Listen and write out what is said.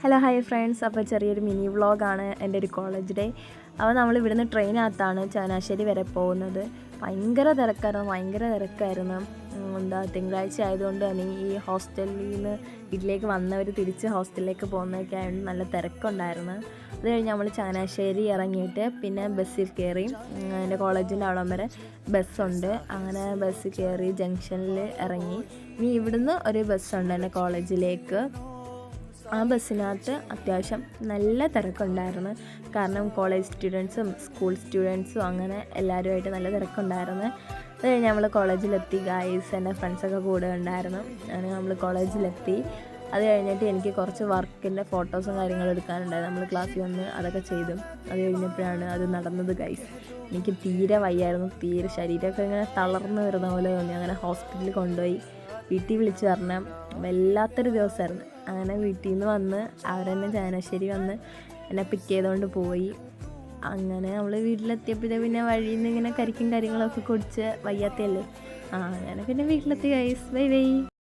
Hello hi friends, അപ്പോൾ ചെറിയൊരു mini വ്ളോഗാണ് എൻ്റെ ഒരു കോളേജ് ഡേ. അപ്പോൾ നമ്മൾ ഇവിടുന്ന് ട്രെയിനകത്താണ് ചങ്ങനാശ്ശേരി വരെ പോകുന്നത്. ഭയങ്കര തിരക്കായിരുന്നു. തിങ്കളാഴ്ച ആയതുകൊണ്ട് തന്നെ ഈ ഹോസ്റ്റലിൽ നിന്ന് വീട്ടിലേക്ക് വന്നവർ തിരിച്ച് ഹോസ്റ്റലിലേക്ക് പോകുന്നതൊക്കെ ആയതുകൊണ്ട് നല്ല തിരക്കുണ്ടായിരുന്നു. അത് കഴിഞ്ഞ് നമ്മൾ ചങ്ങനാശ്ശേരി ഇറങ്ങിയിട്ട് പിന്നെ ബസ്സിൽ കയറി. എൻ്റെ കോളേജിൻ്റെ അവിടം വരെ ബസ്സുണ്ട്. അങ്ങനെ ബസ്സിൽ കയറി ജംഗ്ഷനിൽ ഇറങ്ങി. ഇനി ഇവിടുന്ന് ഒരു ബസ്സുണ്ട് എൻ്റെ കോളേജിലേക്ക്. ആ ബസ്സിനകത്ത് അത്യാവശ്യം നല്ല തിരക്കുണ്ടായിരുന്നു. കാരണം കോളേജ് സ്റ്റുഡൻസും സ്കൂൾ സ്റ്റുഡൻസും അങ്ങനെ എല്ലാവരുമായിട്ട് നല്ല തിരക്കുണ്ടായിരുന്നു. അത് കഴിഞ്ഞ് നമ്മൾ കോളേജിലെത്തി. ഗായ്സ്, എൻ്റെ ഫ്രണ്ട്സൊക്കെ കൂടെ ഉണ്ടായിരുന്നു. അങ്ങനെ നമ്മൾ കോളേജിലെത്തി. അത് കഴിഞ്ഞിട്ട് എനിക്ക് കുറച്ച് വർക്കിൻ്റെ ഫോട്ടോസും കാര്യങ്ങളും എടുക്കാനുണ്ടായിരുന്നു. നമ്മൾ ക്ലാസ്സിൽ വന്ന് അതൊക്കെ ചെയ്തു. അത് കഴിഞ്ഞപ്പോഴാണ് അത് നടന്നത് ഗൈസ്. എനിക്ക് തീരെ വയ്യായിരുന്നു. തീരെ ശരീരമൊക്കെ ഇങ്ങനെ തളർന്നു വരുന്ന പോലെ തോന്നി. അങ്ങനെ ഹോസ്പിറ്റലിൽ കൊണ്ടുപോയി. വീട്ടിൽ വിളിച്ച് പറഞ്ഞാൽ വല്ലാത്തൊരു ദിവസമായിരുന്നു. അങ്ങനെ വീട്ടിൽ നിന്ന് വന്ന് അവരെന്നെ ചങ്ങനാശ്ശേരി വന്ന് എന്നെ പിക്ക് ചെയ്തുകൊണ്ട് പോയി. അങ്ങനെ നമ്മൾ വീട്ടിലെത്തിയപ്പോഴേ പിന്നെ വഴിയിൽ നിന്ന് ഇങ്ങനെ കരിക്കും കാര്യങ്ങളൊക്കെ കുടിച്ച് വയ്യാത്തയല്ലേ. അങ്ങനെ പിന്നെ വീട്ടിലെത്തി ഗൈസ്. Bye bye.